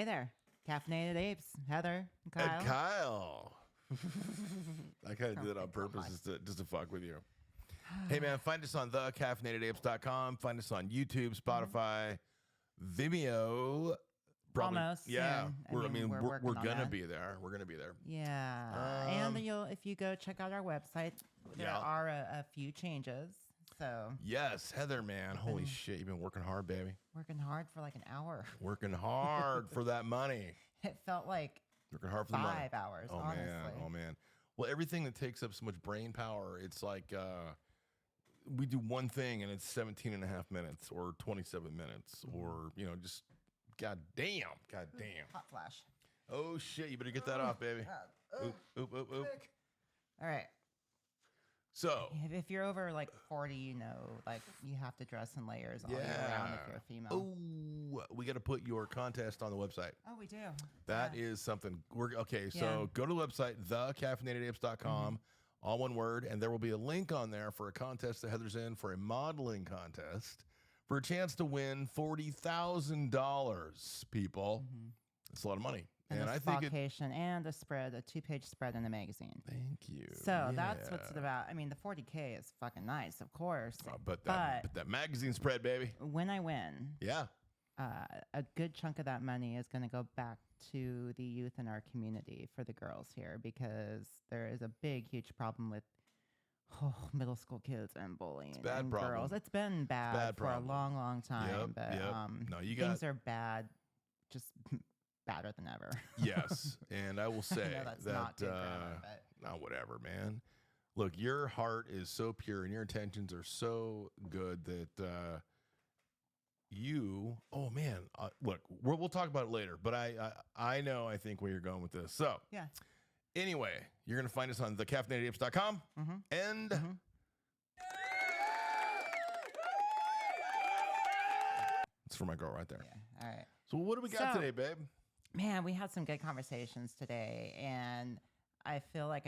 Hey there, Caffeinated Apes, Heather, and Kyle. And Kyle. I kind of did it on my purpose God. just to fuck with you. Hey, man, find us on thecaffeinatedapes.com. Find us on YouTube, Spotify, Vimeo. Probably, Almost yeah. soon. I mean, we're working we're on gonna that. be there. We're gonna be there. Yeah, and if you go check out our website, there Yeah. are a few changes. So Yes, Heather, man. Holy shit, you've been working hard, baby. working hard for like an hour. Working hard for that money. It felt like Working hard for the money. 5 hours. Oh honestly. man, oh man. Well, everything that takes up so much brain power, it's like we do one thing and it's 17 and a half minutes or 27 minutes or, just god damn. Hot flash. Oh shit, you better get that off, baby. Oop, oop, oop, oop. All right. So, If you're over like 40, like you have to dress in layers all year round if you're a female. Oh, we got to put your contest on the website. Oh, we do. That is something. Okay, so go to the website, thecaffeinatedapes.com, all one word, and there will be a link on there for a contest that Heather's in for a modeling contest for a chance to win $40,000, people. It's a lot of money. And I a think vacation and a 2-page spread in the magazine. Thank you. So that's what's it about. I mean, the 40K is fucking nice, of course. But that magazine spread, baby. When I win, Yeah. a good chunk of that money is going to go back to the youth in our community for the girls here because there is a big, huge problem with middle school kids and bullying bad and problem. girls. It's been bad for problem. a long, long time. Yep, But yep. No, things are bad, just badder than ever. Yes, and I will say that's that not good grammar, but- not whatever, man. Look, your heart is so pure and your intentions are so good that oh man, look, we'll talk about it later. But I know I think where you're going with this. So Yeah. anyway, you're gonna find us on thecaffeinatedapes.com and. It's for my girl right there. Yeah. All right. So what do we got So- today, babe? Man, we had some good conversations today, and I feel like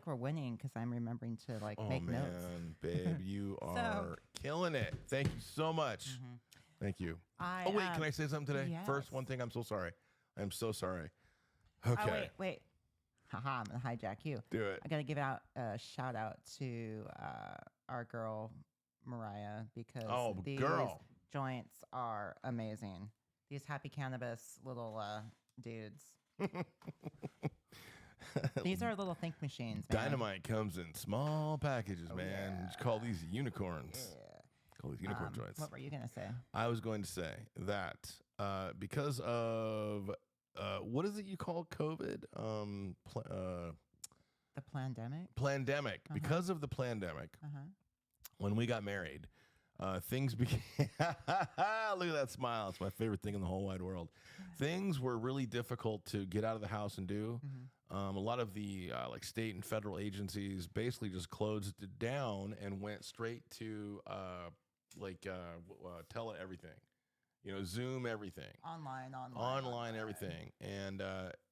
we're winning because I'm remembering to Oh make notes. man, babe, you are killing it. Thank you so much. Thank you. I, Oh wait, can I say something today? yes. First, one thing. I'm so sorry. I'm so sorry. Okay, Oh, wait. Haha, I'm going to hijack you. do it. I got to give out a shout out to our girl, Mariah, because Oh, these girl. joints are amazing. These happy cannabis little dudes. These are little think machines, man. Dynamite comes in small packages, man. Just call these unicorns. Yeah. Call these unicorn joints. What were you going to say? I was going to say that because of what is it you call COVID? The pandemic? Pandemic. Because of the pandemic, when we got married, things became. Look at that smile. It's my favorite thing in the whole wide world. Things were really difficult to get out of the house and do. A lot of the like state and federal agencies basically just closed it down and went straight to tele everything, Zoom everything, online everything. And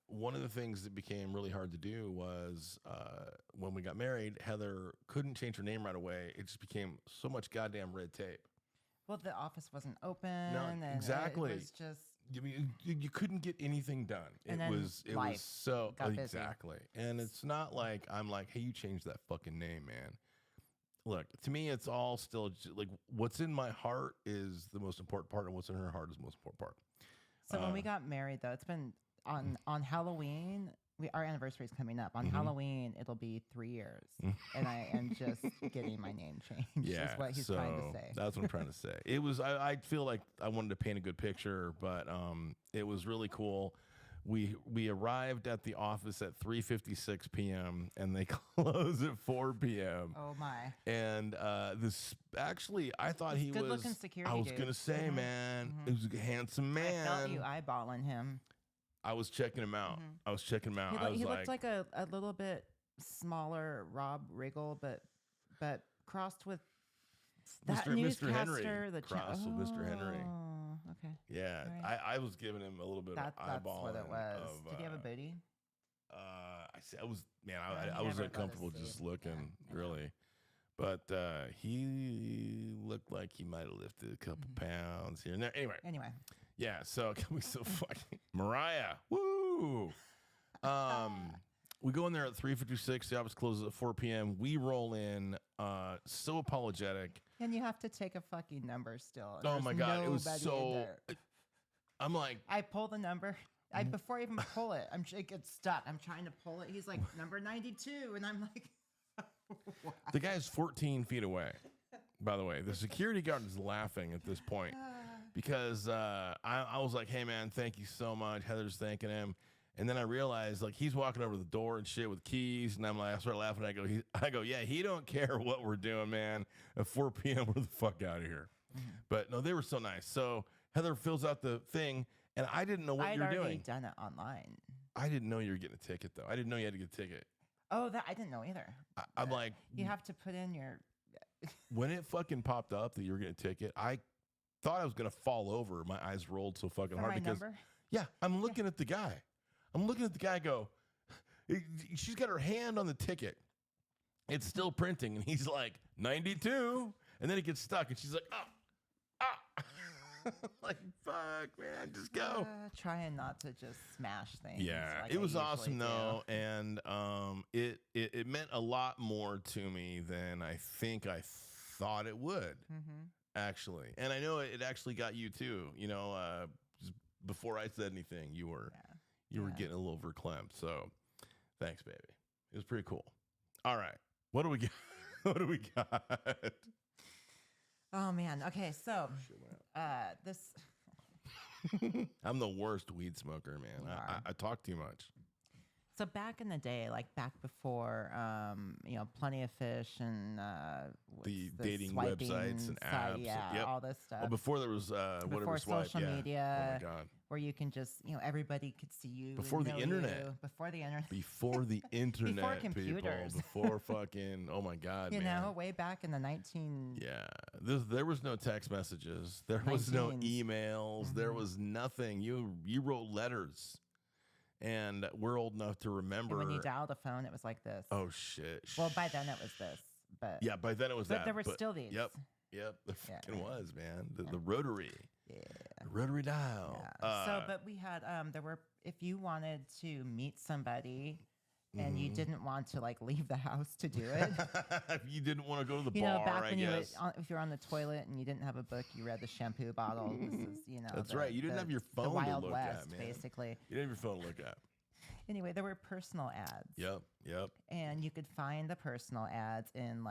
one of the things that became really hard to do was when we got married, Heather couldn't change her name right away. It just became so much goddamn red tape. Well, the office wasn't open. And exactly. It was just. I mean, you couldn't get anything done. And it then was life so got busy. exactly. And it's not like I'm like, hey, you changed that fucking name, man. Look, to me, it's all still like what's in my heart is the most important part, and what's in her heart is the most important part. So when we got married, though, it's been on Halloween. Our anniversary is coming up. On Halloween, it'll be 3 years, and I am just getting my name changed. Yeah, is what he's trying to say. That's what I'm trying to say. It was. I feel like I wanted to paint a good picture, but it was really cool. We arrived at the office at 3:56 p.m. and they close at 4 p.m. Oh my! And this actually, I thought he was good-looking security I was dude. gonna say, man, he was a handsome man. I felt you eyeballing him. I was checking him out. I was checking him out. He looked like a little bit smaller Rob Riggle, but crossed with that Mr. newscaster. Henry. The Crossed with Mr. Henry. Oh, okay. Yeah, All right. I was giving him a little bit of That's eyeballing. what it was. Of, Did he have a booty? I was man. he I was never let us uncomfortable see just it. looking, Yeah, I know. really. But he looked like he might have lifted a couple pounds here and there. Anyway, Anyway, Yeah, so it can be so fucking Mariah. Woo! We go in there at 3:56. The office closes at 4 p.m. We roll in, so apologetic. And you have to take a fucking number still. And Oh my God, it was nobody in so. there. I'm like, I pull the number. Before I even pull it, it gets stuck. I'm trying to pull it. He's like, number 92. And I'm like, what? the guy's 14 feet away. By the way, the security guard is laughing at this point because I was like, hey, man, thank you so much. Heather's thanking him. And then I realized, like, he's walking over to the door and shit with keys. And I'm like, I start laughing. I go, yeah, he don't care what we're doing, man. At 4 p.m., we're the fuck out of here. Mm-hmm. But no, they were so nice. So Heather fills out the thing. And I didn't know what you were doing. I'd already done it online. I didn't know you were getting a ticket, though. I didn't know you had to get a ticket. Oh, that I didn't know either. I'm like... You have to put in your... When it fucking popped up that you were getting a ticket, I thought I was going to fall over. My eyes rolled so fucking For hard. my because number? Yeah, I'm looking at the guy. I'm looking at the guy go... She's got her hand on the ticket. It's still printing, and he's like, 92. And then it gets stuck, and she's like, ah. Like, fuck, man, just go. Trying not to just smash things. Yeah, like it was I awesome usually though, do. and it meant a lot more to me than I think I thought it would, actually. And I know it actually got you too. You know, just before I said anything, you were getting a little verklempt. So, thanks, baby. It was pretty cool. All right, what do we got? What do we got? Oh man. Okay, so this. I'm the worst weed smoker, man. I talk too much. So back in the day, like back before, Plenty of Fish and the the dating swiping websites and site, apps, all this stuff. Oh, before there was whatever Before swipe, social yeah. media, Oh my God. where you can just, everybody could see you. Before and the know internet. you. Before the internet. Before the internet, computers. people. Before fucking, oh my God, You man. know, way back in the 19... Yeah. There was no text messages. There was no 19s. emails. There was nothing. You wrote letters. And we're old enough to remember. And when you dialed a phone, it was like this. Oh, shit. Well, by then it was this. But Yeah, by then it was but that. there were still these. Yep. There fucking was, man. The rotary. Yeah. The rotary dial. Yeah. But we had, there were, if you wanted to meet somebody and you didn't want to like leave the house to do it. If you didn't want to go to the You bar, know, back I when guess. if you're on the toilet and you didn't have a book, you read the shampoo bottle. This is, That's right. You didn't have your phone the to Wild look West, at, man. basically. You didn't have your phone to look at. Anyway, there were personal ads. Yep. And you could find the personal ads in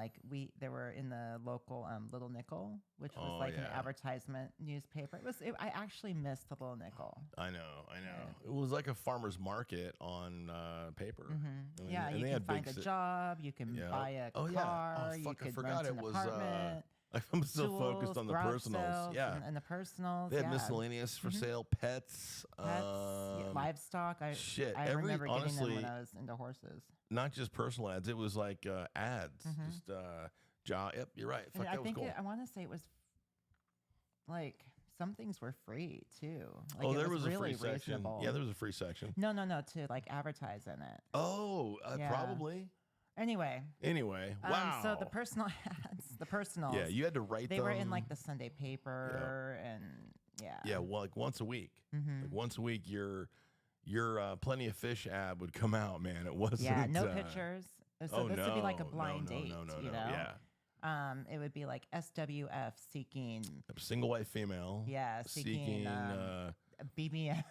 they were in the local Little Nickel, which was an advertisement newspaper. I actually missed the Little Nickel. I know. It was like a farmer's market on paper. Mm-hmm. And you they can had find big a job, you can buy a car, Yeah. you I could forgot rent it an was. apartment. I'm still tools, focused on the garage personals. sales, Yeah. and the personals. They had yeah. miscellaneous for sale, pets, livestock. I remember getting them when I was into horses. Not just personal ads. It was like ads. Just job. Yep, you're right. Fuck, And I that was think cool. I want to say it was like some things were free too. Like, Oh, it there was a really free section. reasonable. Yeah, there was a free section. No, to like advertise in it. Oh, Yeah. Probably. Anyway, Wow. so the personal ads, the personals. Yeah, you had to write They them. were in like the Sunday paper and Yeah, well, like once a week. Mhm. Like once a week, your Plenty of Fish ad would come out, man. It wasn't. Yeah, no pictures. So this would be like a no, blind no, date, no, you know? Yeah. It would be like SWF seeking, Single white female. seeking BBM.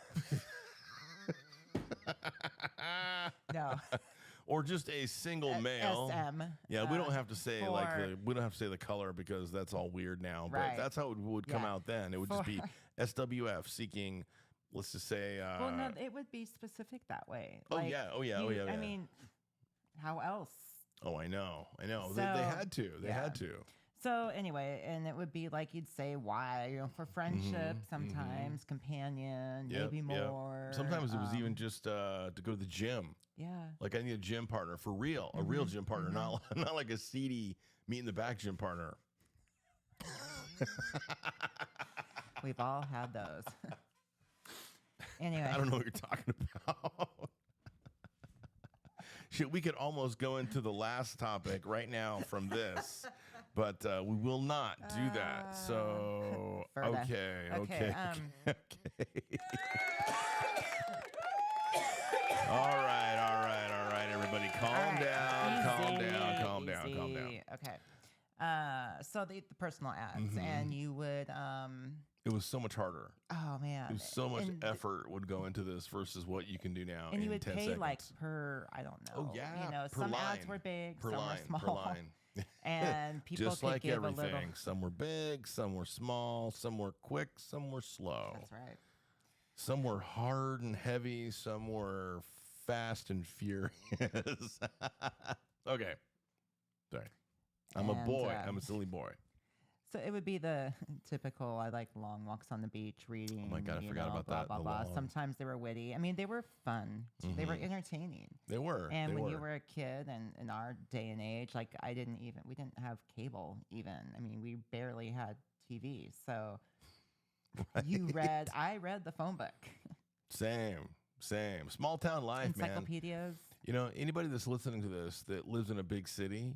No. Or just a single male. SM. Yeah, we don't have to say for- we don't have to say the color because that's all weird now. But Right. that's how it would come Yeah. out then. It would just be SWF seeking. Let's just say. Well, no, it would be specific that way. Oh Like, yeah. I Yeah. mean, how else? Oh, I know. They So, had to. They yeah. had to. So anyway, and it would be like you'd say why, for friendship, sometimes companion, Yep, maybe yep. more. Sometimes it was even just to go to the gym. Yeah. Like I need a gym partner for real, a real gym partner, not like a seedy meet in the back gym partner. We've all had those. Anyway. I don't know what you're talking about. Shit, we could almost go into the last topic right now from this, but we will not do that. So Further. okay. All right, everybody, calm down. Okay. So the personal ads, and you would It was so much harder. oh man, It was so much effort would go into this versus what you can do now. and you in would 10 pay seconds. like per, I don't know. Oh yeah, You know, per some line. ads were big, per some line, were small, per line. and people Just could like give everything. a little. Some were big, some were small, some were quick, some were slow. That's right. Some were hard and heavy, some were fast and furious. Okay. Sorry. I'm a And, boy. I'm a silly boy. So it would be the typical, I like long walks on the beach reading. Oh my God, I you forgot know, about blah, that, Blah, the blah. long. Sometimes they were witty. I mean, they were fun. They were entertaining. They were. And they when were. you were a kid and in our day and age, like we didn't have cable even. I mean, we barely had TV. So I read the phone book. Same. Small town life, man. Encyclopedias. You know, anybody that's listening to this that lives in a big city,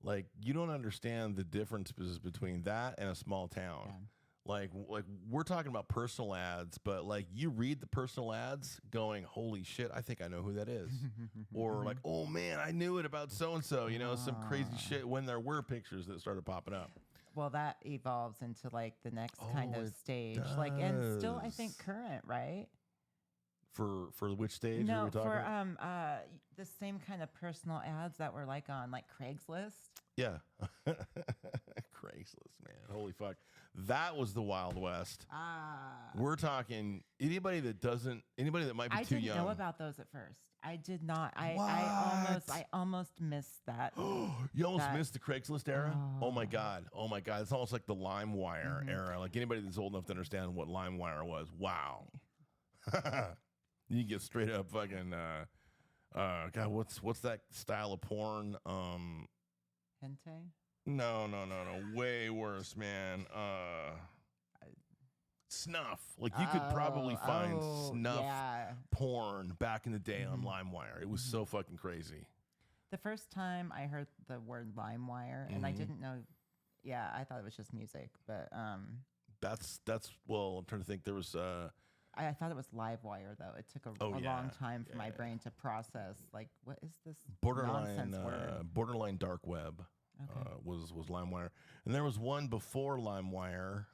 like you don't understand the differences between that and a small town. Yeah. Like we're talking about personal ads, but like you read the personal ads going, holy shit, I think I know who that is. Or like, oh man, I knew it about so and so, you know, some crazy shit when there were pictures that started popping up. Well, that evolves into like the next kind Oh, of it stage. Like, and still I think does. current, right? For which stage are No, we talking for about? the same kind of personal ads that were like on like Craigslist. Yeah. Craigslist, man. Holy fuck. That was the Wild West. We're talking anybody that might be I too didn't young. know about those at first. I did not. I What? almost missed that. You almost that- missed the Craigslist era? Oh my Oh. God. Oh my God. It's almost like the LimeWire era. Like anybody that's old enough to understand what LimeWire was. Wow. You get straight up fucking God, what's that style of porn? Hente? No. Way worse, man. Snuff. Like you could probably find snuff Yeah. porn back in the day on LimeWire. It was so fucking crazy. The first time I heard the word LimeWire, and I didn't know. Yeah, I thought it was just music, but That's well, I'm trying to think. There was I thought it was LiveWire though. It took a Oh, yeah. long time for my Yeah. brain to process. Like, what is this borderline nonsense word? borderline dark web. Okay. Was LimeWire, and there was one before LimeWire.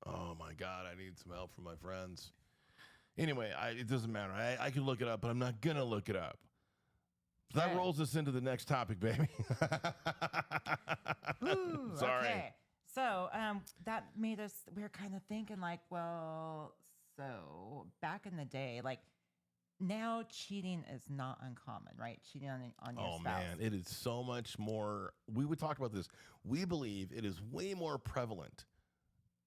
Oh my God, I need some help from my friends. Anyway, it doesn't matter. I can look it up, but I'm not gonna look it up. So that Okay. rolls us into the next topic, baby. Ooh, Sorry. Okay. So that made us. We were kind of thinking like, well, so back in the day, like now cheating is not uncommon, right? Cheating on your Oh spouse. man, it is so much more. We would talk about this. We believe it is way more prevalent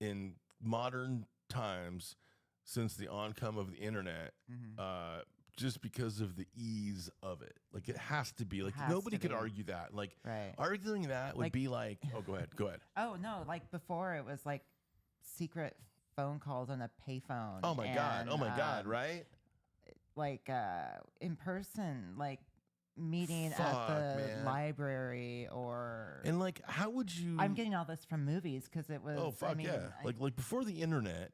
in modern times since the oncome of the internet. Mhm. Just because of the ease of it. Like it has to be. Like Has nobody to could be. argue that. Like Right. arguing that would Like- be like, oh, go ahead. Oh no! Like before, it was like secret phone calls on a payphone. Oh my God. and, Oh my God. Right? Like in person, like meeting Fuck, at the man. library, or And like, how would you? I'm getting all this from movies because it was. Oh fuck I mean, yeah! Like before the internet.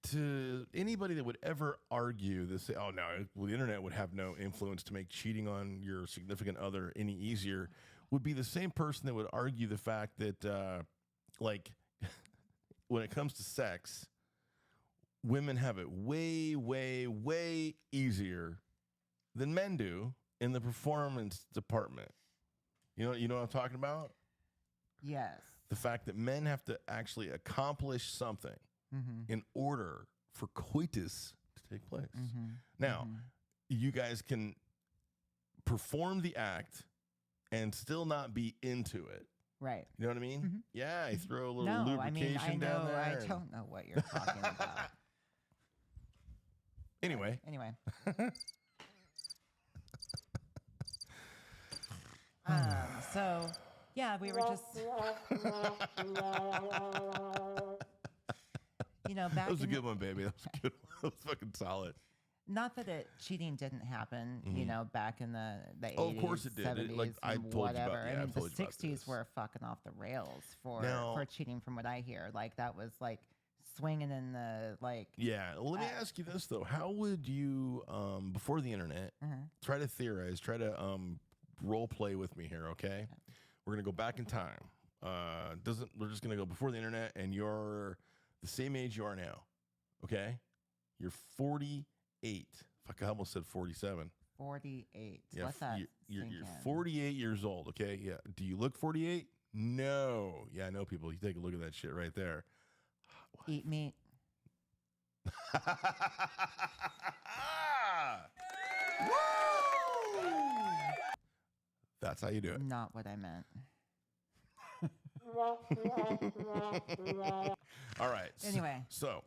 To anybody that would ever argue this, oh no, well, the internet would have no influence to make cheating on your significant other any easier, would be the same person that would argue the fact that, like, when it comes to sex, women have it way, way, way easier than men do in the performance department. You know what I'm talking about? yes. The fact that men have to actually accomplish something in order for coitus to take place. Now, you guys can perform the act and still not be into it. Right. You know what I mean? Yeah, I throw a little No, I mean, lubrication I down know. there. I and- don't know what you're talking about. Anyway, Anyway. So, yeah, we were just, back that was a in good one, baby. That was good. That was fucking solid. Not that cheating didn't happen, you know, back in the Oh, 80s, of course it did. 70s, Like I and told you about. whatever. Yeah, I I've mean, told the you about 60s this. were fucking off the rails Now- for cheating, from what I hear. Like that was like swinging in the like. Yeah. Let me ask you this though: how would you, before the internet, try to theorize, try to role play with me here? Okay, we're gonna go back in time. We're just gonna go before the internet, and you're the same age you are now. Okay, you're 48. Fuck, I almost said 47. 48. Yeah, Let that you're sink in. 48 years old. Okay, yeah. Do you look 48? No. Yeah, I know people. You take a look at that shit right there. Eat meat. Woo! That's how you do it. Not what I meant. All right. Anyway. So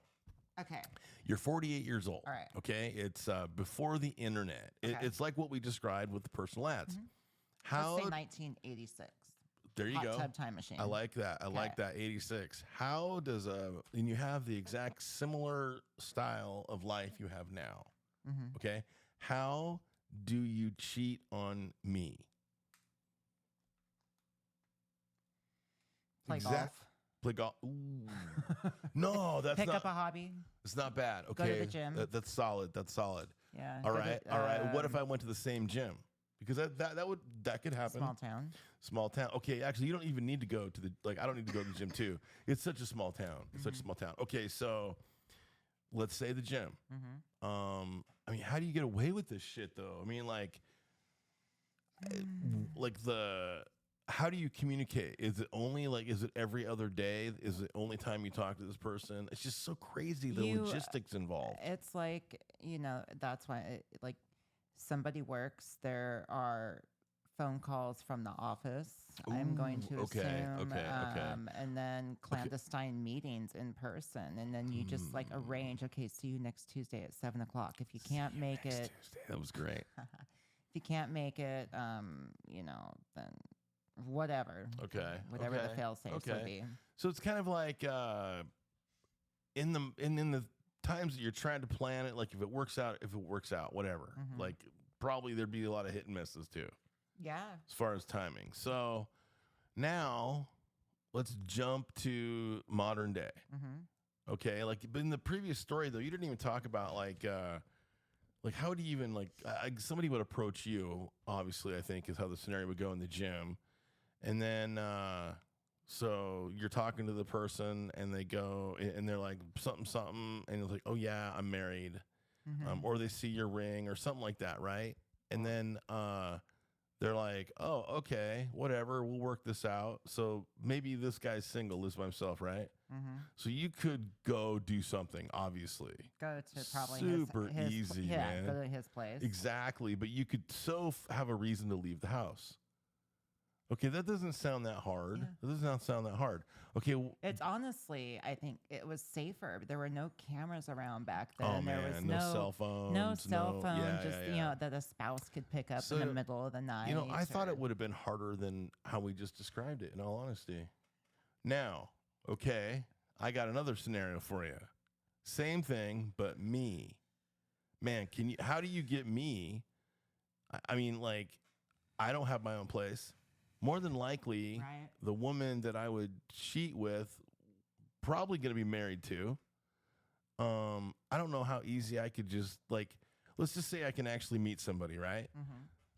Okay. you're 48 years old. All right. Okay. It's before the internet. Okay. It's like what we described with the personal ads. Let's How? say 1986. There you Hot go. tub time machine. I like that. I like that. 86. How does and you have the exact similar style of life you have now. Okay. How do you cheat on me? Play golf. Play golf. Ooh. No, that's Pick not. up a hobby. It's not bad. Go to Okay. the gym. That's solid. That's solid. Yeah. All go right. to, All right. What if I went to the same gym? Because that could happen. Small town. Small town. Okay, actually, you don't even need to go to the I don't need to go to the gym too. It's such a small town. It's such a small town. Okay, so let's say the gym. I mean, how do you get away with this shit though? I mean, how do you communicate? Is it only is it every other day? Is it only time you talk to this person? It's just so crazy the logistics involved. It's like, that's why somebody works. There are phone calls from the office. I'm going to assume. And then clandestine meetings in person. And then you just arrange, okay, see you next Tuesday at 7:00. If you can't make it. Tuesday. That was great. If you can't make it, then whatever. Okay. Whatever the fail safes would be. So it's kind of like in the times that you're trying to plan it, if it works out, whatever. Probably there'd be a lot of hit and misses too, Yeah. as far as timing. So now let's jump to modern day. Okay, but in the previous story though, you didn't even talk about how do you even somebody would approach you. Obviously, I think is how the scenario would go in the gym, and then so you're talking to the person, and they go and they're like something, and it's like, oh yeah, I'm married, or they see your ring or something like that, right? And then they're like, oh, okay, whatever, we'll work this out. So maybe this guy's single, lives by himself, right? So you could go do something, obviously. Go to probably super his easy, yeah, man. go to his place. Exactly, but you could have a reason to leave the house. Okay, that doesn't sound that hard. Yeah. That doesn't sound that hard. Okay, It's honestly, I think it was safer. There were no cameras around back then. oh there man, was no cell phones, no cell phone. yeah, just yeah. that a spouse could pick up So, in the middle of the night. I thought or- it would have been harder than how we just described it, in all honesty. Now, okay, I got another scenario for you. Same thing, but me. Man, how do you get me? I mean, I don't have my own place. More than likely, Right. the woman that I would cheat with, probably going to be married to. I don't know how easy I could just let's just say I can actually meet somebody, right?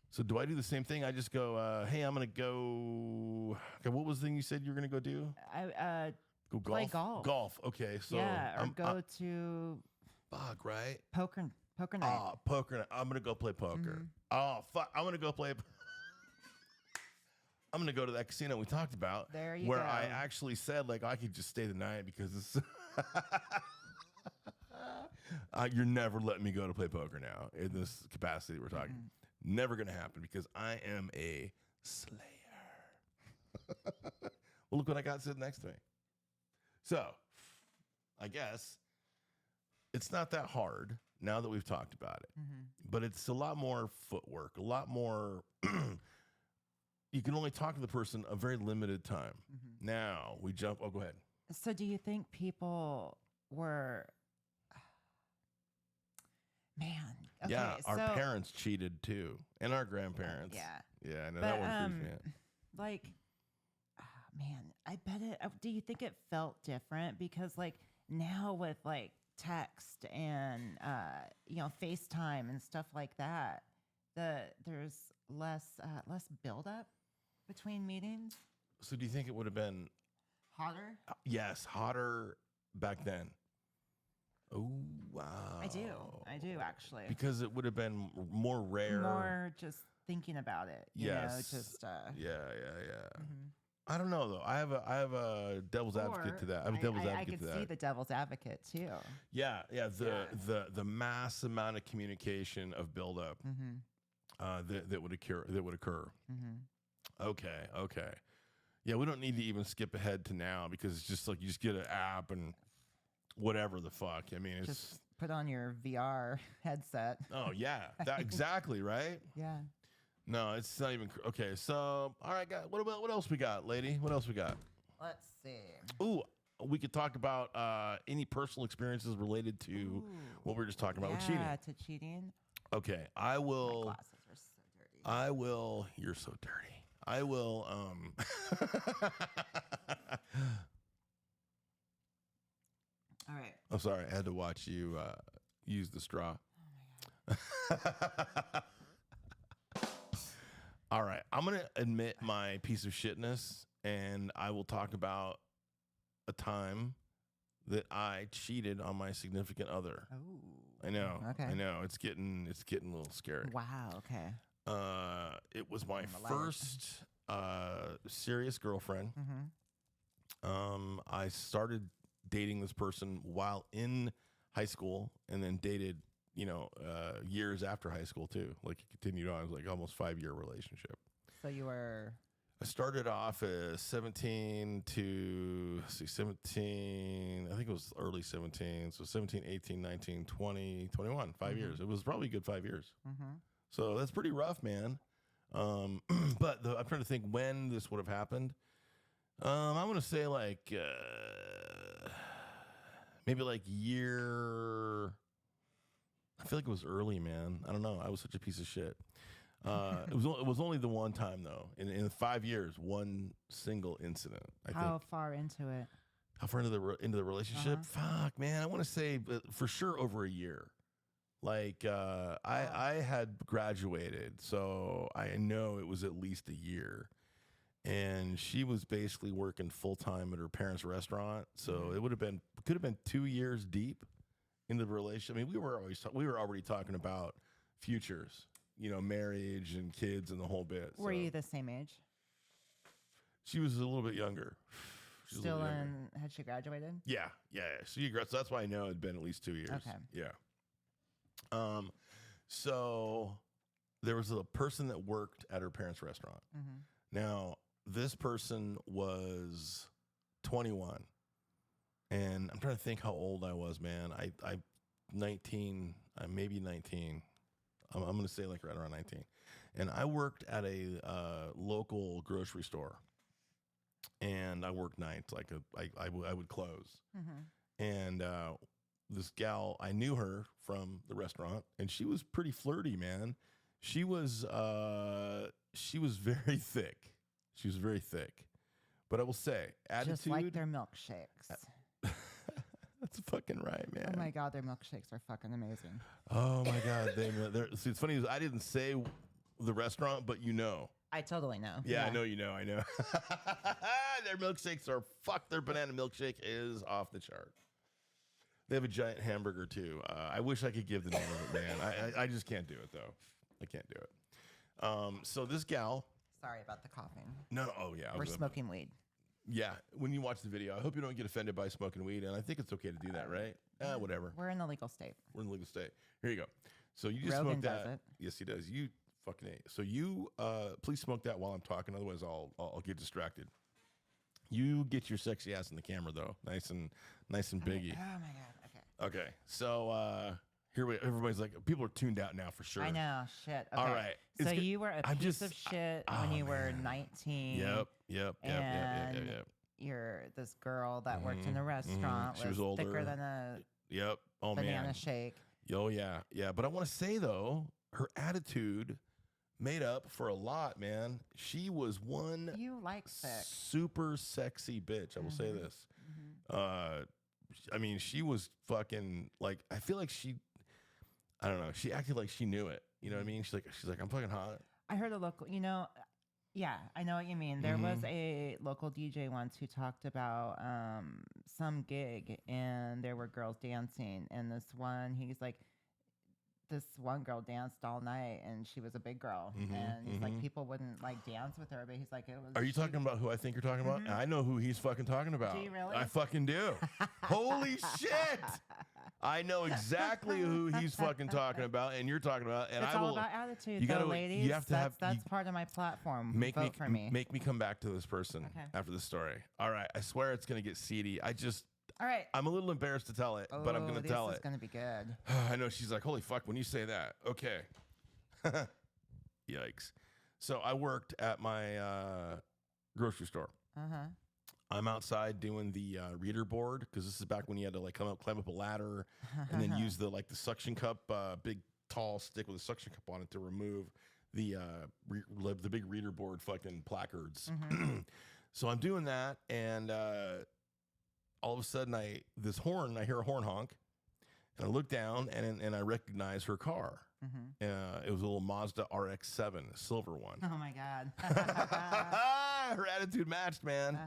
So do I do the same thing? I just go, hey, I'm going to go. Okay, what was the thing you said you were going to go do? Go play golf. golf. Golf. Okay, so or go to fuck, right? poker night. Oh, poker night. I'm gonna go play poker. Oh fuck, I'm gonna go play. I'm gonna go to that casino we talked about. There you where go. I actually said I could just stay the night because it's. You're never letting me go to play poker now in this capacity we're talking. Never gonna happen because I am a slayer. Well, look what I got sitting next to me. So, I guess it's not that hard now that we've talked about it, but it's a lot more footwork, a lot more. You can only talk to the person a very limited time. Now we jump. Oh, go ahead. So do you think people were Man. Okay, Yeah, our so, parents cheated too, and our grandparents. Yeah, I know that but one freaks me out. like, man, I bet it. Do you think it felt different because like now with like text and FaceTime and stuff like that, there's less buildup between meetings. So do you think it would have been Hotter? yes, hotter back then? Oh, wow. I do actually. Because it would have been more rare. More just thinking about it. Yes. Yeah. Mhm. I don't know though. I have a devil's advocate to that. I have a devil's I advocate could to see that. the devil's advocate too. Yeah. The mass amount of communication of buildup that would occur. Mm-hmm. Okay. Yeah, we don't need to even skip ahead to now because it's just like you just get an app and whatever the fuck. I mean, it's Just put on your VR headset. oh yeah, that exactly right. Yeah. No, it's not even okay. So, all right, guys, what else we got, lady? What else we got? Let's see. Ooh, we could talk about any personal experiences related to what we were just talking about with cheating. Yeah, to cheating. Okay, I will. My glasses are so dirty. I will. You're so dirty. I will. All right. I'm sorry. I had to watch you use the straw. Oh my god. All right. I'm going to admit my piece of shitness, and I will talk about a time that I cheated on my significant other. Oh. I know. Okay. I know. It's getting a little scary. Wow. Okay. It was my I'm alive. first serious girlfriend. Mm-hmm. I started dating this person while in high school, and then dated, years after high school too. Like it continued on. It was like almost 5-year relationship. So you were. I started off as 17 to 17. I think it was early 17. So 17, 18, 19, 20, 21. 5 years. It was probably a good 5 years. Mm-hmm. So that's pretty rough, man. But I'm trying to think when this would have happened. I'm going to say like maybe like year. I feel like it was early, man. I don't know. I was such a piece of shit. It was only the one time though. In 5 years, one single incident. How far into it? How far into the relationship? Fuck, man. I want to say for sure over a year. Like I had graduated, so I know it was at least a year. And she was basically working full time at her parents' restaurant, so it could have been 2 years deep into the relationship. I mean, we were already talking about futures, marriage and kids and the whole bit. Were you the same age? She was a little bit younger. Still in? Had she graduated? Yeah. So that's why I know it'd been at least 2 years. Okay. Yeah. So there was a person that worked at her parents' restaurant. Mm-hmm. Now, this person was 21, and I'm trying to think how old I was, man. I 19, maybe 19. I'm going to say like right around 19. And I worked at a local grocery store, and I worked nights. Like I would close. Mm-hmm. And this gal, I knew her from the restaurant, and she was pretty flirty, man. She was very thick. She was very thick. But I will say, attitude. Just like their milkshakes. That's fucking right, man. Oh my god, their milkshakes are fucking amazing. Oh my god, see, it's funny is I didn't say the restaurant, but I totally know. Yeah, I know you know. I know. Their milkshakes are their banana milkshake is off the chart. They have a giant hamburger too. I wish I could give the name of it, man. I just can't do it though. I can't do it. So this gal. Sorry about the coughing. No. Oh yeah. We're smoking weed. Yeah. When you watch the video, I hope you don't get offended by smoking weed, and I think it's okay to do that, right? Whatever. We're in the legal state. We're in the legal state. Here you go. So you just Rogan smoke that. does it. Yes, he does. You fucking A. So you please smoke that while I'm talking. Otherwise, I'll get distracted. You get your sexy ass in the camera though, nice and biggie. Oh my god. Okay. Okay. So everybody's like, people are tuned out now for sure. I know. Shit. Okay. All right. So you were a piece of shit when you were 19. Yep. You're this girl that worked in a restaurant. She was older. thicker than a Yep. Oh banana man. shake. Oh yeah, yeah. But I want to say though, her attitude made up for a lot, man. She was one You like thick. super sexy bitch. I will say this. Uh, I mean, she was fucking like. I feel like she. I don't know. She acted like she knew it. You know what I mean? She's like, I'm fucking hot. I heard a local, yeah, I know what you mean. There was a local DJ once who talked about some gig and there were girls dancing. And this one girl danced all night and she was a big girl. And he's like, people wouldn't like dance with her, but he's like, it was. Are you talking about who I think you're talking about? I know who he's fucking talking about. Do you really? I fucking do. Holy shit. I know exactly who he's fucking talking about, and you're talking about, and it's I will. all about attitude, you though, gotta, ladies. You have to that's part of my platform. Make Vote for me. Make me come back to this person after the story. All right, I swear it's gonna get seedy. All right. I'm a little embarrassed to tell it, but I'm gonna tell it. This is gonna be good. I know. She's like, holy fuck, when you say that. Okay. Yikes. So I worked at my grocery store. I'm outside doing the reader board because this is back when you had to like climb up a ladder and then use the suction cup, big tall stick with a suction cup on it to remove the big reader board fucking placards. So I'm doing that, and all of a sudden I hear a horn honk, and I look down and I recognize her car. It was a little Mazda RX-7, a silver one. Oh my God. Her attitude matched, man.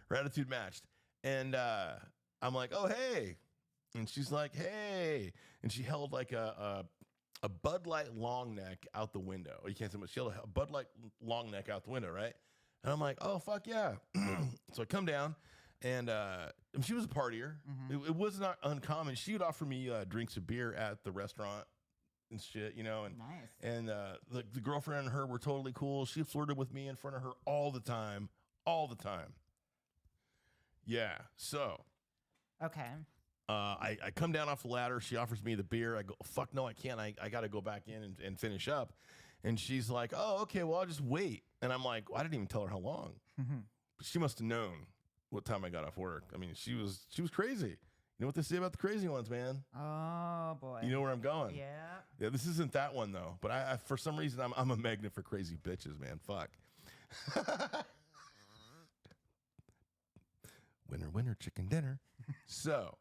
Her attitude matched. And I'm like, oh, hey. And she's like, hey. And she held like a Bud Light long neck out the window. You can't say much. She held a Bud Light long neck out the window, right? And I'm like, oh, fuck yeah. So I come down, and she was a partier. It was not uncommon. She would offer me drinks of beer at the restaurant and shit, and nice. And the girlfriend and her were totally cool. She flirted with me in front of her all the time. Yeah. So. Okay. I come down off the ladder. She offers me the beer. I go, fuck no, I can't. I got to go back in and finish up. And she's like, oh, okay, well, I'll just wait. And I'm like, well, I didn't even tell her how long. But she must have known what time I got off work. I mean, she was crazy. You know what they say about the crazy ones, man? Oh, boy. You know where I'm going? Yeah. Yeah, this isn't that one, though. But I for some reason, I'm a magnet for crazy bitches, man. Fuck. Winner, chicken dinner. So,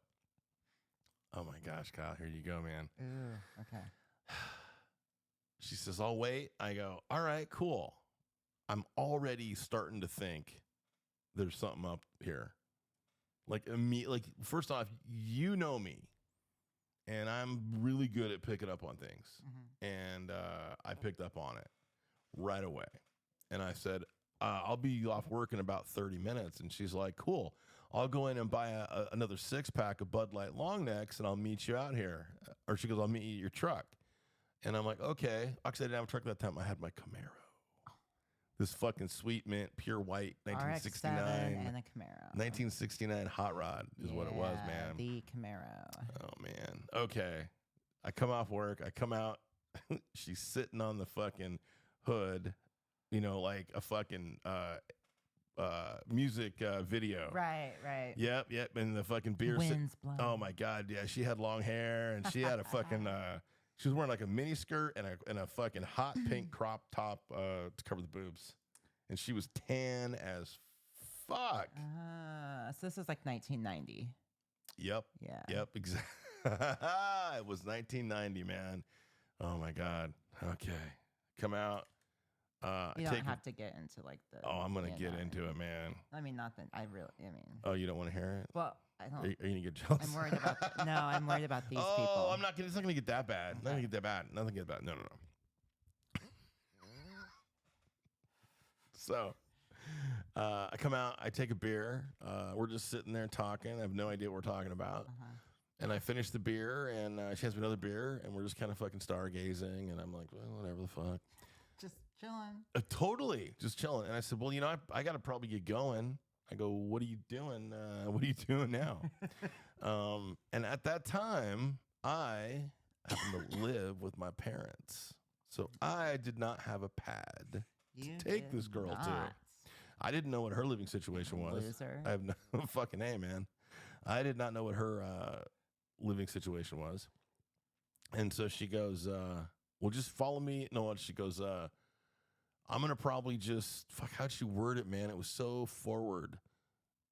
oh my gosh, Kyle, here you go, man. Ooh, okay. She says, I'll wait. I go, all right, cool. I'm already starting to think there's something up here. Like, first off, you know me, and I'm really good at picking up on things. And I picked up on it right away. And I said, I'll be off work in about 30 minutes. And she's like, cool. I'll go in and buy another 6-pack of Bud Light long necks, and I'll meet you out here. Or she goes, I'll meet you at your truck. And I'm like, okay. Actually, I didn't have a truck at that time. I had my Camaro. This fucking sweet mint, pure white, 1969. RX-7 and a Camaro. 1969 hot rod is what it was, man. The Camaro. Oh, man. Okay. I come off work. I come out. She's sitting on the fucking hood, like a fucking music video. Right. Yep. And the fucking beer. Wind's blowing. Oh, my God. Yeah, she had long hair, and she had a fucking... she was wearing like a mini skirt and a fucking hot pink crop top to cover the boobs. And she was tan as fuck. So this is like 1990. Yep. Yeah. Yep. Exactly. It was 1990, man. Oh my God. Okay. Come out. You don't have to get into like the. Oh, I'm gonna get into it, man. I mean, nothing. Oh, you don't want to hear it? Well, I don't. Are you gonna get jealous? I'm worried about. I'm worried about these people. Oh, I'm not gonna. It's not gonna get that bad. Okay. Not gonna get that bad. Nothing get bad. No. So, I come out. I take a beer. We're just sitting there talking. I have no idea what we're talking about. And I finish the beer, and she has me another beer, and we're just kind of fucking stargazing. And I'm like, well, whatever the fuck. Just chilling. Totally, just chilling. And I said, well, I got to probably get going. I go, what are you doing? What are you doing now? And at that time, I happened to live with my parents. So I did not have a pad to take this girl to. I didn't know what her living situation was. Loser. I have no fucking A, man. I did not know what her living situation was. And so she goes, well, just follow me. No, what? She goes, I'm going to probably just, fuck, how'd she word it, man? It was so forward.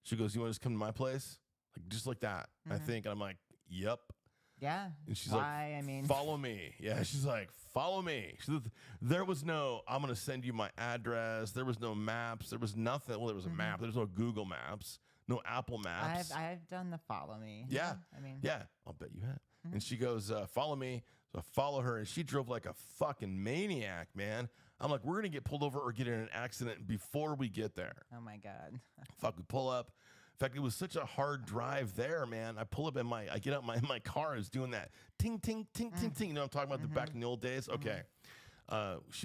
She goes, you want to just come to my place? Like, just like that, I think. And I'm like, yep. Yeah. And she's Why? like, I mean, follow me. Yeah, she's like, follow me. There was no, I'm going to send you my address. There was no maps. There was nothing. Well, there was a map. There's no Google Maps, no Apple Maps. I've done the follow me. Yeah. I mean, Yeah, I'll bet you have. And she goes, follow me. So I follow her, and she drove like a fucking maniac, man. I'm like, we're going to get pulled over or get in an accident before we get there. oh my God. Fuck, we pull up. In fact, it was such a hard drive there, man. I pull up I get out my car is doing that ting, ting, ting, ting, ting. You know what I'm talking about, the back in the old days? Okay.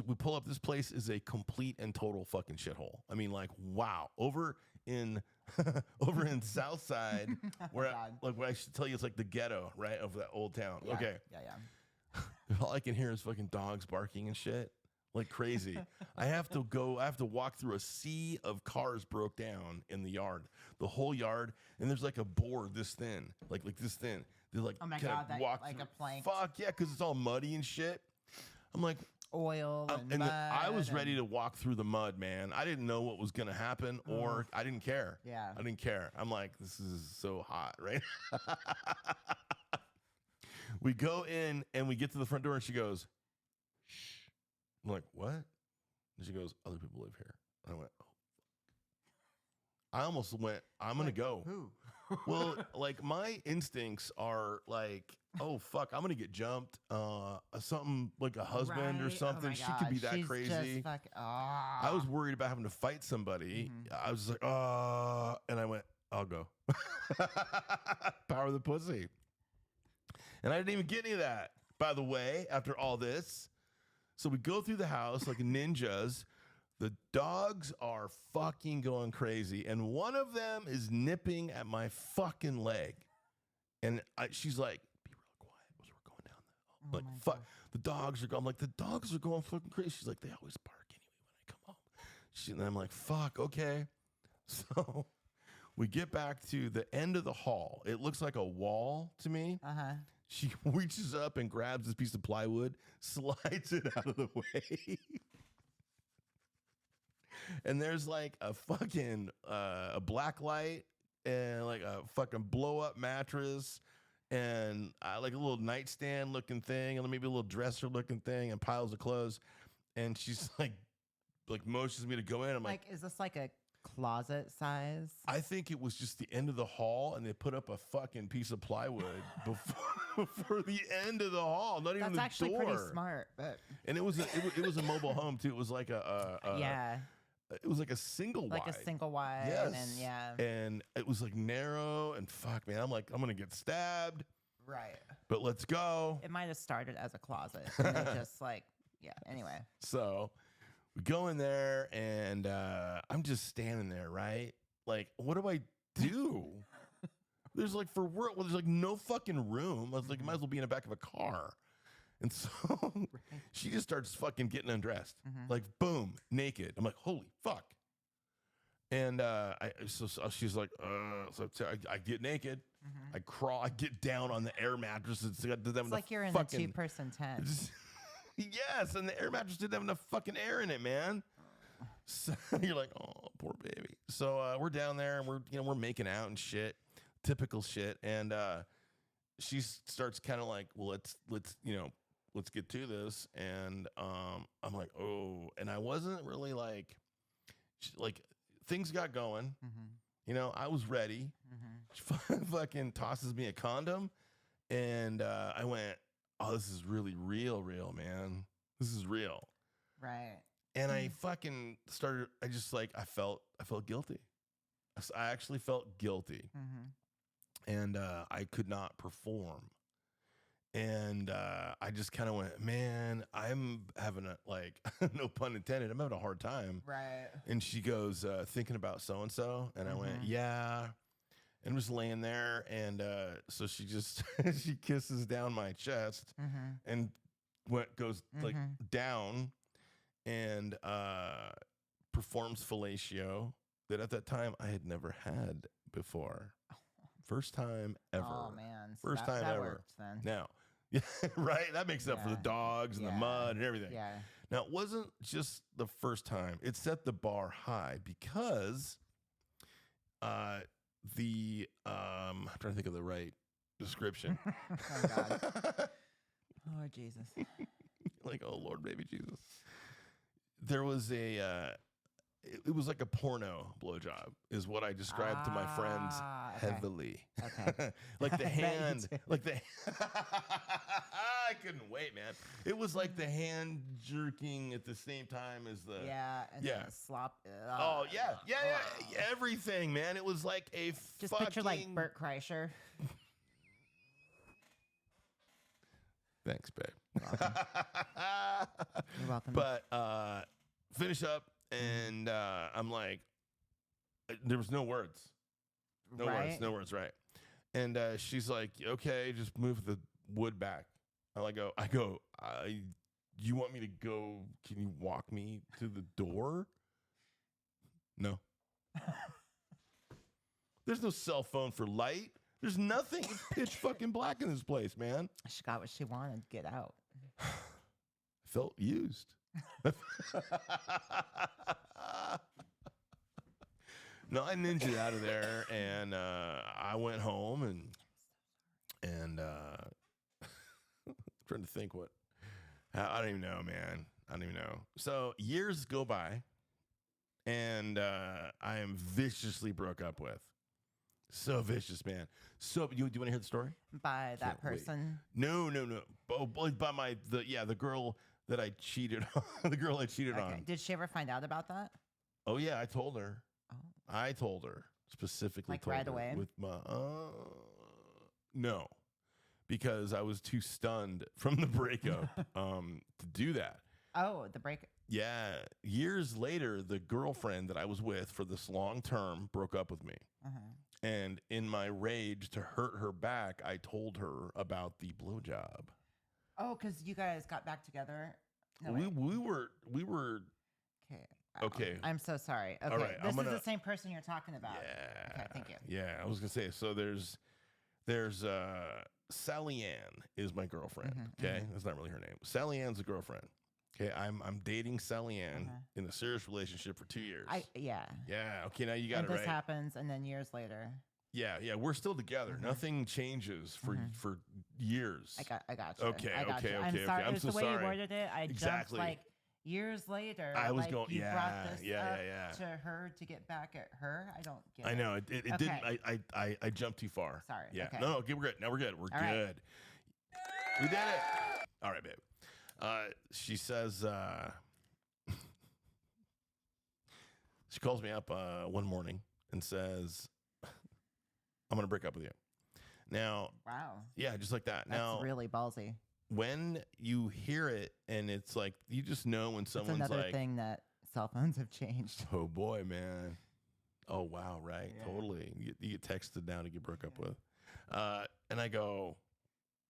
We pull up. This place is a complete and total fucking shithole. I mean, like, wow. Over in Southside, where I should tell you, it's like the ghetto, right, of that old town. Yeah. Okay. Yeah. All I can hear is fucking dogs barking and shit. Like crazy. I have to walk through a sea of cars broke down in the yard, the whole yard. And there's like a board this thin, like this thin. They're like, Oh my kinda God, that, walk like through- a plank. Fuck yeah, because it's all muddy and shit. I'm like, Oil and and mud. I was ready to walk through the mud, man. I didn't know what was going to happen, or I didn't care. Yeah. I didn't care. I'm like, this is so hot, right? We go in and we get to the front door, and she goes, shh. I'm like, what? And she goes, other people live here. And I went, oh. I almost went, I'm going to go. Who? Well, like my instincts are like, oh fuck, I'm gonna get jumped. Something like a husband or Right? something. Oh my She could be God, that she's crazy. Just I was worried about having to fight somebody. I was like, and I went, I'll go. Power of the pussy. And I didn't even get any of that, by the way, after all this. So we go through the house like ninjas. The dogs are fucking going crazy. And one of them is nipping at my fucking leg. And she's like, be real quiet as we're going down there. Like, fuck. God. The dogs are going. I'm like, the dogs are going fucking crazy. She's like, they always bark anyway when I come home. And I'm like, fuck, okay. So we get back to the end of the hall. It looks like a wall to me. She reaches up and grabs this piece of plywood, slides it out of the way. And there's like a fucking a black light and like a fucking blow up mattress and like a little nightstand looking thing and maybe a little dresser looking thing and piles of clothes. And she's like motions me to go in. I'm like, is this like a closet size? I think it was just the end of the hall and they put up a fucking piece of plywood before the end of the hall. Not even That's the actually door. pretty smart. But And it was a mobile home too. It was like yeah, it was like a single like wide. a single wide. Yes. And yeah. And it was like narrow and fuck, man. I'm like, I'm going to get stabbed, Right. but let's go. It might have started as a closet. And it just like, yeah. Anyway. So we go in there and I'm just standing there, right? Like, what do I do? There's like there's like no fucking room. I was like, might as well be in the back of a car. And so she just starts fucking getting undressed, like boom, naked. I'm like, holy fuck. And so she's like, so I get naked, I crawl, I get down on the air mattress. It's like you're in a 2-person tent. Yes, and the air mattress didn't have enough fucking air in it, man. So you're like, oh, poor baby. So we're down there and we're making out and shit, typical shit. And she starts kind of like, well, let's get to this. And I'm like, oh, and I wasn't really like things got going. I was ready. She fucking tosses me a condom, and I went, oh, this is really real, man. This is real. Right. And I fucking started. I felt guilty. I actually felt guilty, and I could not perform. And I just kind of went, man, I'm having no pun intended, I'm having a hard time. Right. And she goes, thinking about so-and-so. And I went, yeah. And was laying there. And so she just, she kisses down my chest and goes like down and performs fellatio that at that time I had never had before. First time ever. Oh man. First time that ever. Worked, then. Now, Yeah, right. That makes up for the Yeah. dogs and the Yeah. mud and everything. Yeah. Now, it wasn't just the first time. It set the bar high because I'm trying to think of the right description. Oh God. Oh Jesus. Like, oh Lord, baby Jesus. There was it was like a porno blowjob, is what I described to my friends Okay. heavily. Okay. Like the I bet you hand, did. like the. I couldn't wait, man. It was like the hand jerking at the same time as the. Yeah. And Yeah. then slop. Oh yeah, yeah, everything, man. It was like a Just fucking. picture like Bert Kreischer. Thanks, babe. You're welcome. But finish up, and I'm like, there was no words. No right? words, right? And she's like, okay, just move the wood back. I go, you want me to go? Can you walk me to the door? No. There's no cell phone for light. There's nothing. It's pitch fucking black in this place, man. She got what she wanted. Get out. Felt used. No, I ninja'd out of there, and I went home, and trying to think what. I don't even know, man. I don't even know. So years go by, and I am viciously broke up with. So vicious, man. So do you want to hear the story? By that Can't wait. person. No. Oh, by the girl that I cheated on. The girl I cheated Okay. on. Did she ever find out about that? Oh yeah, I told her. Oh. I told her specifically. Like told right her away? with my no, because I was too stunned from the breakup to do that. Oh, the break. Yeah, years later, the girlfriend that I was with for this long term broke up with me. Uh-huh. And in my rage to hurt her back, I told her about the blowjob. Oh, because you guys got back together. No, we wait. were Okay. okay. I'm so sorry. Okay. right, I'm This is gonna- the same person you're talking about. Yeah. Okay, thank you. Yeah, I was gonna say. So there's Sally Ann is my girlfriend. Mhm, Okay, that's not really her name. Sally Ann's a girlfriend. Okay, I'm dating Sally Ann in a serious relationship for 2 years. Yeah. Yeah. Okay, now you got And it this right. happens, and then years later, Yeah. We're still together. Nothing changes for years. I got you. Okay, I got okay, you. okay, I'm okay. sorry. I'm it was so the way sorry. you worded it. I Exactly. jumped like years later. I was like, going- You yeah, brought this yeah, up yeah. to her to get back at her. I don't get I it. know it didn't. Okay. I jumped too far. Sorry, Yeah. okay. No. Okay, we're good. Now we're good. We're All right. good. We did it. All right, babe. She says. She calls me up one morning and says, "I'm gonna break up with you." Now, Wow. yeah, just like that. That's Now, really ballsy. when you hear it, and it's like you just know when It's someone's another like, thing that cell phones have changed. "Oh boy, man." Oh wow, right, Yeah. totally. You get texted down to get broke up with, and I go,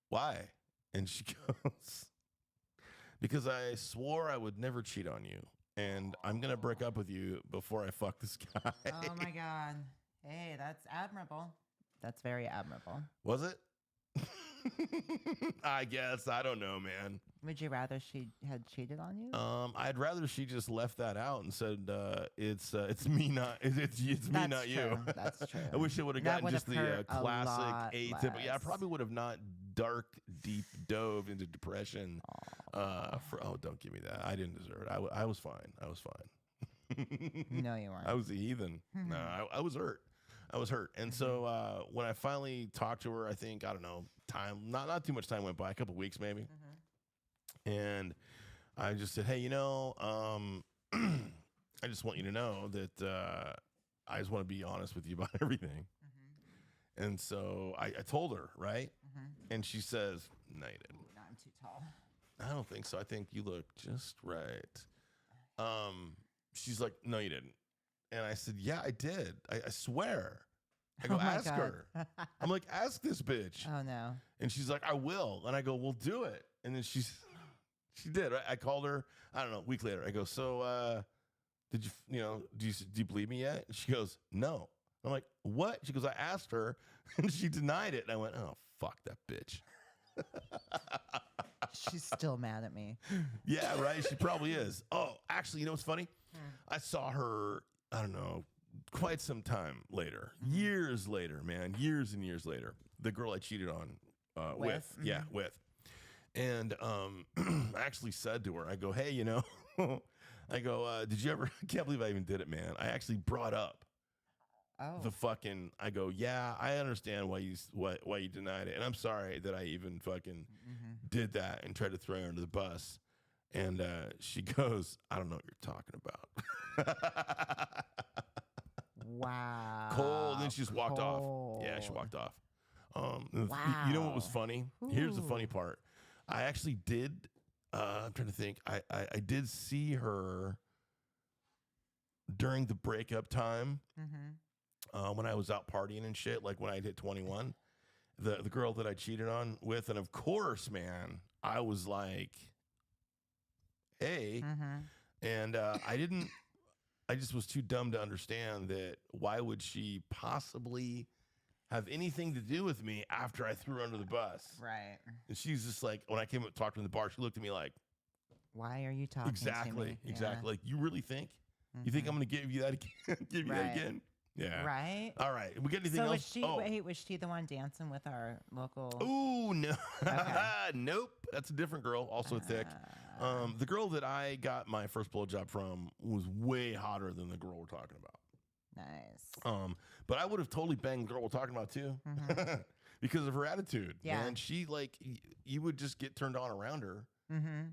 "Why?" And she goes, "Because I swore I would never cheat on you, and I'm gonna break up with you before I fuck this guy." Oh my God. Hey, that's admirable. That's very admirable. Was it? I guess. I don't know, man. Would you rather she had cheated on you? I'd rather she just left that out and said, "It's me, not it's me, That's not you." true. That's true. I wish I would have That gotten just would've the hurt a classic lot atypical. Yeah, I less. probably would have not deep dove into depression. Don't give me that. I didn't deserve it. I was fine. I was fine. No, you weren't. I was a heathen. No, I was hurt. I was hurt. And so when I finally talked to her, I think, I don't know, not too much time went by, a couple weeks maybe. And I just said, "Hey, I just want you to know that I just want to be honest with you about everything." And so I told her, right? And she says, "No, you didn't." No, I'm too tall. I don't think so. I think you look just right. She's like, "No, you didn't." And I said, "Yeah, I did. I swear." I go, Oh my "Ask God. her." I'm like, "Ask this bitch." Oh no. And she's like, "I will." And I go, "Well, do it." And then she did. Right? I called her, I don't know, a week later. I go, "So, did do you believe me yet?" And she goes, "No." I'm like, "What?" She goes, "I asked her and she denied it." And I went, "Oh, fuck that bitch." She's still mad at me. Yeah, right. She probably is. Oh, actually, you know what's funny? I saw her, I don't know, quite some time later, years later, man, years and years later. The girl I cheated on with. Yeah, with. And I actually said to her, I go, hey, you know, I go, did you ever, I can't believe I even did it, man. I actually brought up the fucking, I go, yeah, I understand why you denied it. And I'm sorry that I even fucking did that and tried to throw her under the bus. And she goes, I don't know what you're talking about. Wow. Cold. And then she just walked off. Yeah, she walked off. Wow. You know what was funny? Here's the funny part. I actually did, I'm trying to think. I did see her during the breakup time when I was out partying and shit, like when I hit 21. The girl that I cheated on with. And of course, man, I was like, hey. And I just was too dumb to understand that why would she possibly have anything to do with me after I threw her under the bus? Right. And she's just like, when I came up to talk to her in the bar, she looked at me like, why are you talking to me? Exactly. Like, you really think? You think I'm going to give you that again? Give you that again? Yeah. Right. All right. We get anything else? Was she the one dancing with our local? Oh, no. Okay. Nope. That's a different girl. Also thick. The girl that I got my first blowjob from was way hotter than the girl we're talking about. Nice. But I would have totally banged the girl we're talking about too, because of her attitude. Yeah. And she, like, you would just get turned on around her.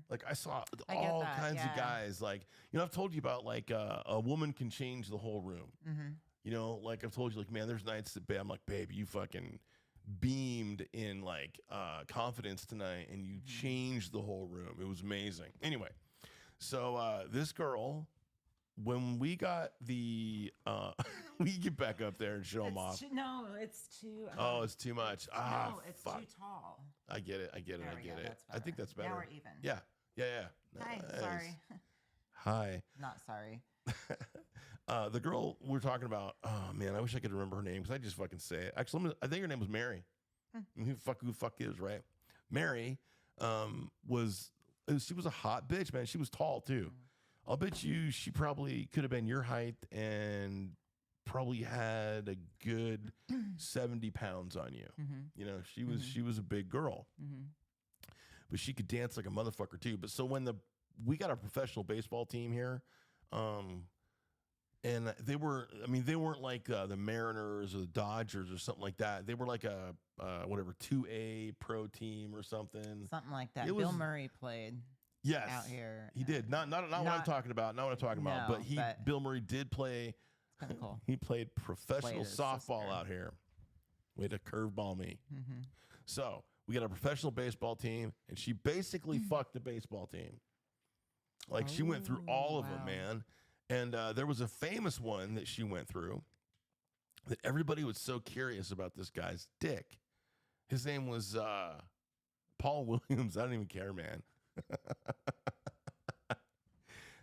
Like, I saw I all kinds of guys. Like, you know, I've told you about, like, a woman can change the whole room. You know, like I've told you, like, man, there's nights that, I'm like, babe, you fucking beamed in, like, confidence tonight, and you changed the whole room. It was amazing. Anyway, so this girl, when we got the, we get back up there and show them off. No, it's too. Oh, it's too much. No, it's fuck. too tall. I get it. I get it. There I we get go, it. that's I think better. that's better. Now we're even. Yeah. Hi. Nice. Sorry. Hi. Not sorry. The girl we're talking about, oh man, I wish I could remember her name because I just fucking say it. Actually, I think her name was Mary. Who the fuck is, right? Mary she was a hot bitch, man. She was tall too. I'll bet you she probably could have been your height and probably had a good 70 pounds on you. You know, she was a big girl. But she could dance like a motherfucker too. But so when we got a professional baseball team here, and they weren't like the Mariners or the Dodgers or something like that. They were like a 2A pro team or something. Something like that. It Bill was- Murray played Yes, out here. he did. Not what I'm talking about. Not what I'm talking about. No, But Bill Murray did play. Kind of cool. He played professional his softball sister. out here. Way to curveball me. So we got a professional baseball team, and she basically fucked the baseball team. Like, she went through all of them, wow. man. And there was a famous one that she went through that everybody was so curious about this guy's dick. His name was Paul Williams. I don't even care, man.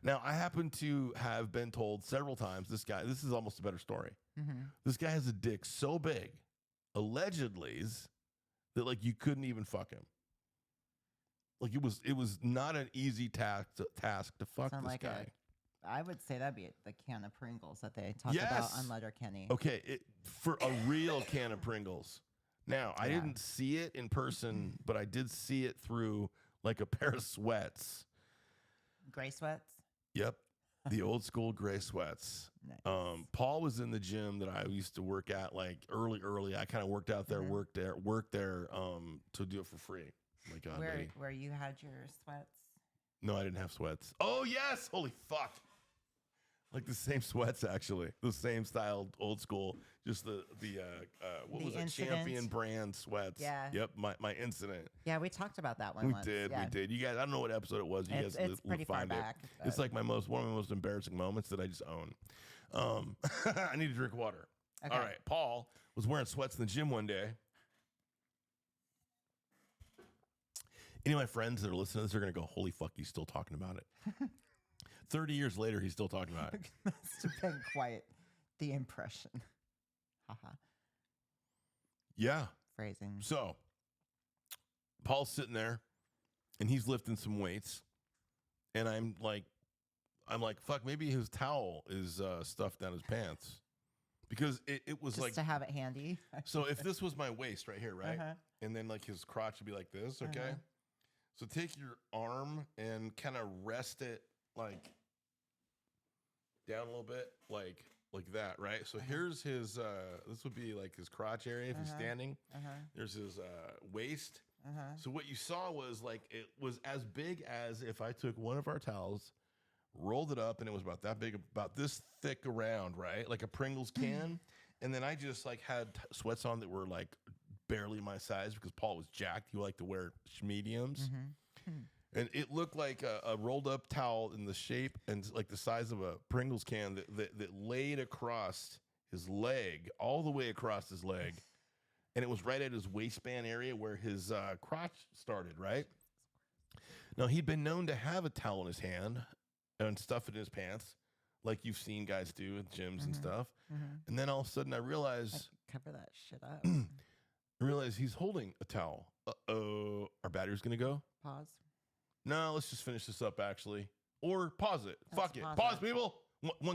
Now, I happen to have been told several times, this is almost a better story. This guy has a dick so big, allegedly, that, like, you couldn't even fuck him. Like, it was not an easy task to fuck Sound this like guy. I would say that'd be the can of Pringles that they talk about on Letterkenny. Okay, for a real can of Pringles. Now, I didn't see it in person, but I did see it through, like, a pair of sweats. Gray sweats. Yep, the old school gray sweats. Nice. Paul was in the gym that I used to work at, like, early. I kind of worked out there, worked there to do it for free. Oh my God, lady. Where you had your sweats. No, I didn't have sweats. Oh yes, holy fuck! Like the same sweats, actually, the same style, old school. Just what was it? Champion brand sweats. Yeah. Yep. My incident. Yeah, we talked about that one. We once. did. Yeah. We did. You guys, I don't know what episode it was. You It's guys will pretty far find back, it. It's but- like one of my most embarrassing moments that I just own. I need to drink water. Okay. All right. Paul was wearing sweats in the gym one day. Any of my friends that are listening to this are going to go, holy fuck, he's still talking about it. 30 years later, he's still talking about it. Must have been quite the impression. Haha. Yeah. Phrasing. So, Paul's sitting there, and he's lifting some weights, and I'm like, fuck, maybe his towel is stuffed down his pants, because it was Just like to have it handy. so. If this was my waist right here, right, Uh-huh. and then like his crotch would be like this, okay. Uh-huh. So take your arm and kind of rest it like down a little bit, like that, right? So here's his. This would be like his crotch area if he's standing. There's his waist. So what you saw was like it was as big as if I took one of our towels, rolled it up, and it was about that big, about this thick around, right? Like a Pringles can. And then I just like had sweats on that were like barely my size because Paul was jacked. He liked to wear mediums. And it looked like a rolled up towel in the shape and like the size of a Pringles can that laid across his leg, all the way across his leg. And it was right at his waistband area where his crotch started, right? Now, he'd been known to have a towel in his hand and stuff in his pants, like you've seen guys do at gyms and stuff. And then all of a sudden I realized... Cover that shit up. I realized he's holding a towel. Uh-oh. Our battery's going to go? Pause. No, let's just finish this up, actually. Or pause it. Let's Fuck it. pause Pause, it. people. One